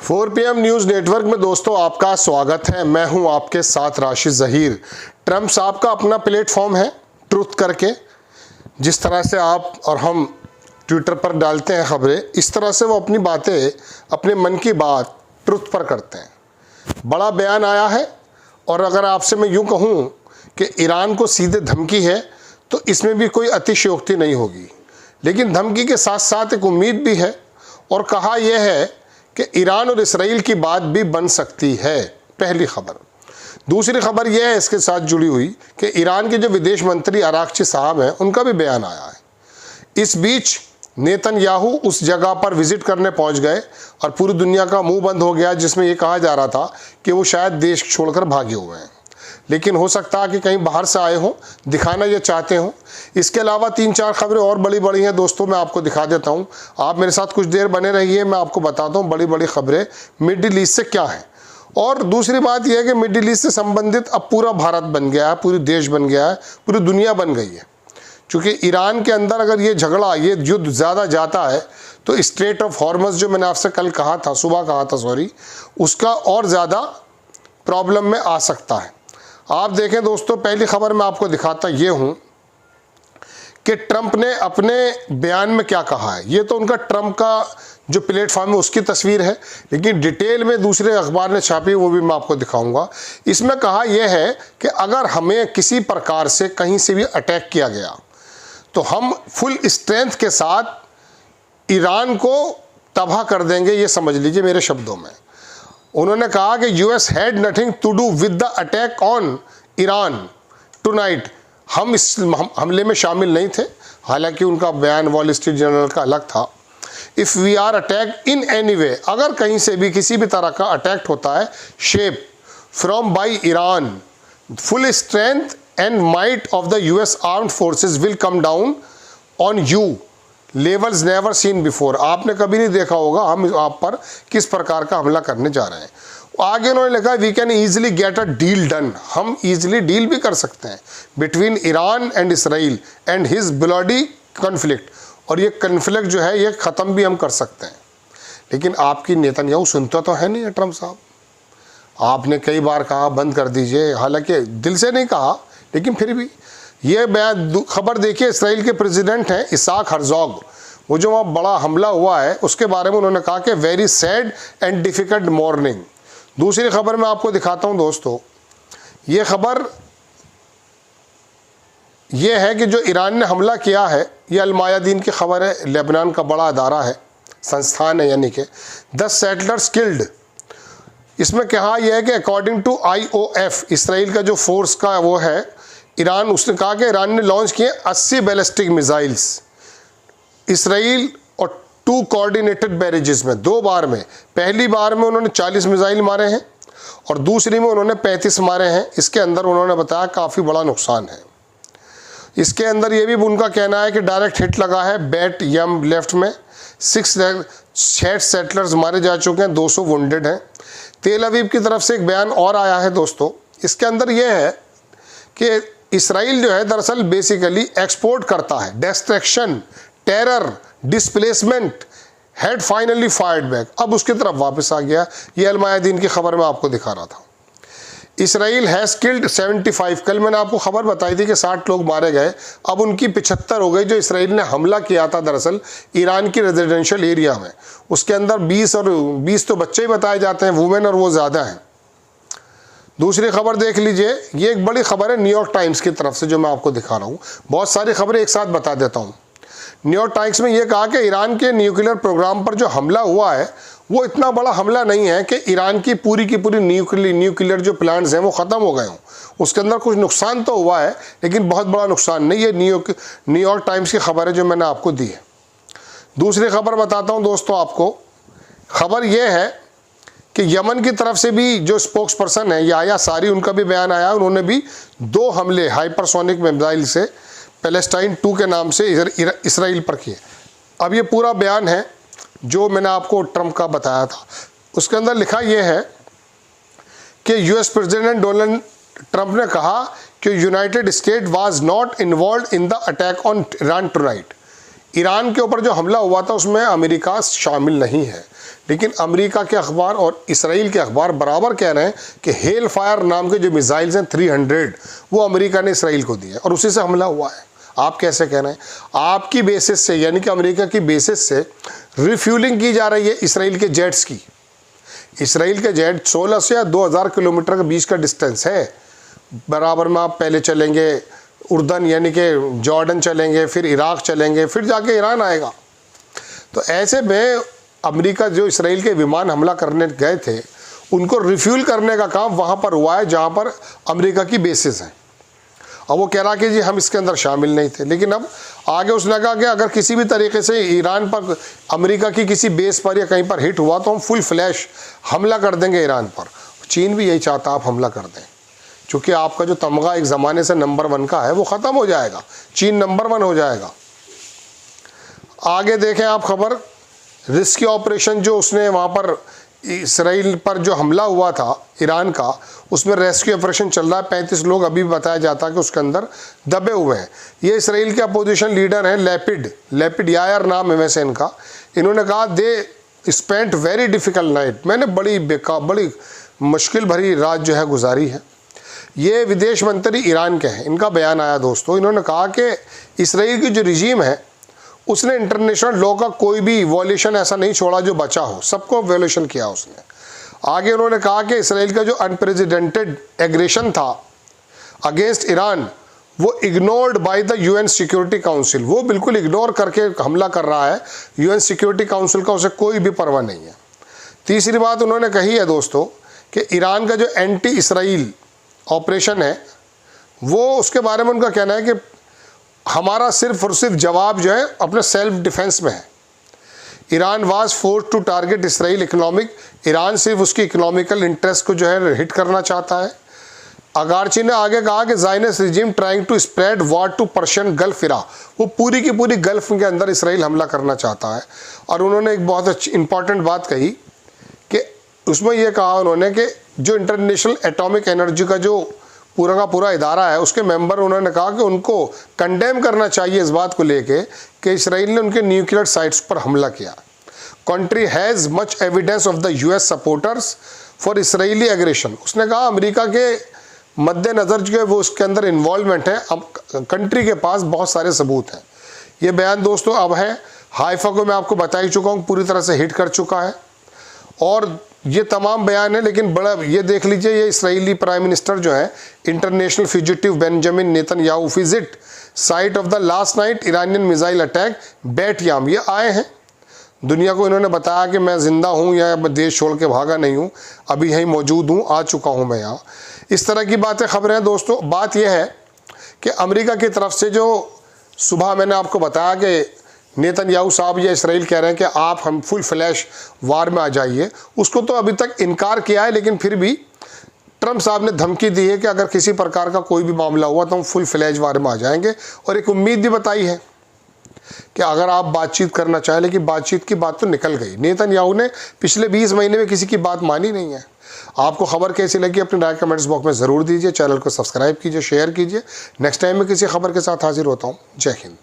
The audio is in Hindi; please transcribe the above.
4 PM न्यूज़ नेटवर्क में दोस्तों आपका स्वागत है। मैं हूं आपके साथ राशिद ज़हीर। ट्रंप साहब का अपना प्लेटफॉर्म है ट्रुथ करके। जिस तरह से आप और हम ट्विटर पर डालते हैं खबरें, इस तरह से वो अपनी बातें, अपने मन की बात ट्रुथ पर करते हैं। बड़ा बयान आया है और अगर आपसे मैं यूँ कहूँ कि ईरान को सीधे धमकी है तो इसमें भी कोई अतिशयोक्ति नहीं होगी, लेकिन धमकी के साथ साथ एक उम्मीद भी है और कहा यह है कि ईरान और इसराइल की बात भी बन सकती है। पहली खबर। दूसरी खबर यह है इसके साथ जुड़ी हुई कि ईरान के जो विदेश मंत्री अरागची साहब हैं, उनका भी बयान आया है। इस बीच नेतन्याहू उस जगह पर विजिट करने पहुंच गए और पूरी दुनिया का मुंह बंद हो गया, जिसमें यह कहा जा रहा था कि वो शायद देश छोड़कर भागे हुए हैं, लेकिन हो सकता है कि कहीं बाहर से आए हों, दिखाना ये चाहते हों। इसके अलावा 3-4 खबरें और बड़ी बड़ी हैं दोस्तों, मैं आपको दिखा देता हूं। आप मेरे साथ कुछ देर बने रहिए, मैं आपको बताता हूं बड़ी बड़ी खबरें मिडिल ईस्ट से क्या हैं। और दूसरी बात यह है कि मिडिल ईस्ट से संबंधित अब पूरा भारत बन गया है, पूरी देश बन गया है, पूरी दुनिया बन गई है। क्योंकि ईरान के अंदर अगर ये झगड़ा, ये युद्ध ज़्यादा जाता है तो स्ट्रेट ऑफ हॉर्मज, जो मैंने आपसे कल कहा था, सुबह कहा था सॉरी, उसका और ज़्यादा प्रॉब्लम में आ सकता है। आप देखें दोस्तों, पहली खबर मैं आपको दिखाता ये हूं कि ट्रंप ने अपने बयान में क्या कहा है। ये तो उनका ट्रंप का जो प्लेटफॉर्म है उसकी तस्वीर है, लेकिन डिटेल में दूसरे अखबार ने छापी, वो भी मैं आपको दिखाऊंगा। इसमें कहा यह है कि अगर हमें किसी प्रकार से कहीं से भी अटैक किया गया तो हम फुल स्ट्रेंथ के साथ ईरान को तबाह कर देंगे। ये समझ लीजिए मेरे शब्दों में। उन्होंने कहा कि US had nothing to do with the attack on Iran tonight. हम इस हमले में शामिल नहीं थे, हालांकि उनका बयान वॉल स्ट्रीट जर्नल का अलग था। If we are attack in any way, अगर कहीं से भी किसी भी तरह का अटैक होता है, shape from by Iran, full strength and might of the US armed forces will come down on you levels never seen before. आपने कभी नहीं देखा होगा हम आप पर किस प्रकार का हमला करने जा रहे हैं। आगे उन्होंने लिखा we can easily get a deal done, हम ईजिली डील भी कर सकते हैं between Iran and Israel and his bloody conflict, और ये कन्फ्लिक्ट जो है ये ख़त्म भी हम कर सकते हैं। लेकिन आपकी नेतन्याहू सुनता तो है नहीं है ट्रंप साहब। आपने कई बार कहा बंद कर दीजिए, हालांकि दिल से नहीं कहा, लेकिन फिर भी ये बयान खबर देखिए। इसराइल के प्रेसिडेंट हैं इसाक हर्जोग, वो जो वहाँ बड़ा हमला हुआ है उसके बारे में उन्होंने कहा कि very sad and difficult morning. दूसरी खबर मैं आपको दिखाता हूँ दोस्तों। ये खबर ये है कि जो ईरान ने हमला किया है, ये अल-मायादीन की खबर है, लेबनान का बड़ा अदारा है, संस्थान है, यानी कि 10 सेटलर्स किल्ड। इसमें कहा यह है कि अकॉर्डिंग टू IOF, इसराइल का जो फोर्स का वो है ईरान, उसने कहा कि ईरान ने लॉन्च किए 80 बैलिस्टिक मिसाइल्स इसराइल और 2 कोऑर्डिनेटेड बैरेजेस में, 2 बार में। पहली बार में उन्होंने 40 मिसाइल मारे हैं और दूसरी में उन्होंने 35 मारे हैं। इसके अंदर उन्होंने बताया काफ़ी बड़ा नुकसान है। इसके अंदर ये भी उनका कहना है कि डायरेक्ट हिट लगा है बैट यम लेफ्ट में, 6 सेटलर्स मारे जा चुके हैं, 200 वुंडेड हैं। तेल अवीव की तरफ से एक बयान और आया है दोस्तों। इसके अंदर यह है कि इसराइल जो है दरअसल बेसिकली एक्सपोर्ट करता है distraction, terror, displacement, had finally fired back, अब उसकी तरफ वापस आ गया। ये अल-मायादीन की खबर मैं आपको दिखा रहा था। इसराइल हैज़ किल्ड 75, कल मैंने आपको खबर बताई थी कि 60 लोग मारे गए, अब उनकी 75 हो गई। जो इसराइल ने हमला किया था दरअसल ईरान की रेजिडेंशियल एरिया में, उसके अंदर 20 तो बच्चे ही बताए जाते हैं, वुमेन और वो ज़्यादा हैं। दूसरी खबर देख लीजिए, ये एक बड़ी खबर है न्यूयॉर्क टाइम्स की तरफ से जो मैं आपको दिखा रहा हूँ। बहुत सारी खबरें एक साथ बता देता हूँ। न्यूयॉर्क टाइम्स में ये कहा कि ईरान के न्यूक्लियर प्रोग्राम पर जो हमला हुआ है वो इतना बड़ा हमला नहीं है कि ईरान की पूरी न्यूक्लियर जो प्लांट्स हैं वो ख़त्म हो गए हों। उसके अंदर कुछ नुकसान तो हुआ है, लेकिन बहुत बड़ा नुकसान नहीं। ये न्यूयॉर्क टाइम्स की खबर है जो मैंने आपको दी है। दूसरी खबर बताता हूँ दोस्तों आपको। खबर यह है कि यमन की तरफ से भी जो स्पोक्स पर्सन है याया सारी, उनका भी बयान आया। उन्होंने भी 2 हमले हाइपरसोनिक मिसाइल से पैलेस्टाइन 2 के नाम से इसराइल पर किए। अब ये पूरा बयान है जो मैंने आपको ट्रंप का बताया था। उसके अंदर लिखा यह है कि यूएस प्रेसिडेंट डोनाल्ड ट्रंप ने कहा कि United state was not involve in the attack on Iran tonight. Iran के ऊपर जो हमला हुआ था उसमें अमेरिका शामिल नहीं है, लेकिन अमेरिका के अखबार और इसराइल के अखबार बराबर कह रहे हैं कि हेल फायर नाम के जो मिसाइल्स हैं 300 वो अमेरिका ने इसराइल को दिए और उसी से हमला हुआ है। आप कैसे कह रहे हैं? आपकी बेसिस से, यानी कि अमेरिका की बेसिस से रिफ्यूलिंग की जा रही है इसराइल के जेट्स की। इसराइल के जेट 16 से या 2000 किलोमीटर के बीच का डिस्टेंस है। बराबर में आप पहले चलेंगे उर्दन यानी कि जॉर्डन चलेंगे, फिर इराक चलेंगे, फिर जाके ईरान आएगा। तो ऐसे में अमेरिका जो इसराइल के विमान हमला करने गए थे उनको रिफ्यूल करने का काम वहाँ पर हुआ है जहाँ पर अमेरिका की बेसिस हैं। अब वो कह रहा कि जी हम इसके अंदर शामिल नहीं थे, लेकिन अब आगे उसने कहा कि अगर किसी भी तरीके से ईरान पर, अमेरिका की किसी बेस पर या कहीं पर हिट हुआ तो हम फुल फ्लैश हमला कर देंगे ईरान पर। चीन भी यही चाहता आप हमला कर दें, क्योंकि आपका जो तमगा एक ज़माने से नंबर 1 का है वो ख़त्म हो जाएगा, चीन नंबर 1 हो जाएगा। आगे देखें आप खबर, रिस्की ऑपरेशन जो उसने वहाँ पर इसराइल पर जो हमला हुआ था ईरान का, उसमें रेस्क्यू ऑपरेशन चल रहा है। 35 लोग अभी बताया जाता है कि उसके अंदर दबे हुए हैं। ये इसराइल के अपोजिशन लीडर हैं लेपिड यायर नाम है वैसे इनका। इन्होंने कहा they spent very difficult night, मैंने बड़ी मुश्किल भरी रात जो है गुजारी है। ये विदेश मंत्री ईरान के हैं, इनका बयान आया दोस्तों। इन्होंने कहा कि इसराइल की जो रिजीम है उसने इंटरनेशनल लॉ का कोई भी वॉल्यूशन ऐसा नहीं छोड़ा जो बचा हो, सबको वॉल्यूशन किया उसने। आगे उन्होंने कहा कि इसराइल का जो अनप्रेसिडेंटेड एग्रेशन था अगेंस्ट ईरान वो ignored by the UN security council, वो बिल्कुल इग्नोर करके हमला कर रहा है। यूएन सिक्योरिटी काउंसिल का उसे कोई भी परवाह नहीं है। तीसरी बात उन्होंने कही है दोस्तों कि ईरान का जो एंटी इसराइल ऑपरेशन है वो, उसके बारे में उनका कहना है कि हमारा सिर्फ और सिर्फ जवाब जो है अपने सेल्फ डिफेंस में है। Iran was force to target Israel economic, Iran सिर्फ उसकी इकोनॉमिकल इंटरेस्ट को जो है हिट करना चाहता है। अगारची ने आगे कहा कि Zionist regime trying to spread war to Persian Gulf area, वो पूरी की पूरी गल्फ के अंदर इसराइल हमला करना चाहता है। और उन्होंने एक बहुत अच्छी इंपॉर्टेंट बात कही कि उसमें यह कहा उन्होंने कि जो इंटरनेशनल एटॉमिक एनर्जी का जो पूरा का पूरा इदारा है उसके मेंबर, उन्होंने कहा कि उनको कंडेम करना चाहिए इस बात को लेके कि इसराइल ने उनके न्यूक्लियर साइट्स पर हमला किया। Country has much evidence of the US supporters for Israeli aggression, उसने कहा अमेरिका के मद्देनज़र जो वो उसके अंदर इन्वॉल्वमेंट है, अब कंट्री के पास बहुत सारे सबूत हैं। ये बयान दोस्तों अब है हाइफा को मैं आपको बता ही चुका हूँ, पूरी तरह से हिट कर चुका है। और ये तमाम बयान है, लेकिन बड़ा ये देख लीजिए, ये इसराइली प्राइम मिनिस्टर जो है international fugitive Benjamin Netanyahu visit site of the last night Iranian missile attack Bat Yam, ये आए हैं। दुनिया को इन्होंने बताया कि मैं ज़िंदा हूँ या देश छोड़ के भागा नहीं हूँ, अभी यहीं मौजूद हूँ, आ चुका हूँ मैं यहाँ। इस तरह की बातें खबरें हैं दोस्तों। बात यह है कि अमेरिका की तरफ से जो सुबह मैंने आपको बताया कि नेतन्याहू साहब या इसराइल कह रहे हैं कि आप हम फुल फ्लैश वार में आ जाइए, उसको तो अभी तक इनकार किया है, लेकिन फिर भी ट्रंप साहब ने धमकी दी है कि अगर किसी प्रकार का कोई भी मामला हुआ तो हम फुल फ्लैश वार में आ जाएंगे। और एक उम्मीद भी बताई है कि अगर आप बातचीत करना चाहें, लेकिन बातचीत की बात तो निकल गई। नेतन्याहू ने पिछले 20 महीने में किसी की बात मानी नहीं है। आपको खबर कैसी लगी अपनी राय कमेंट्स बॉक्स में ज़रूर दीजिए। चैनल को सब्सक्राइब कीजिए, शेयर कीजिए। नेक्स्ट टाइम मैं किसी खबर के साथ हाजिर होता हूँ। जय हिंद।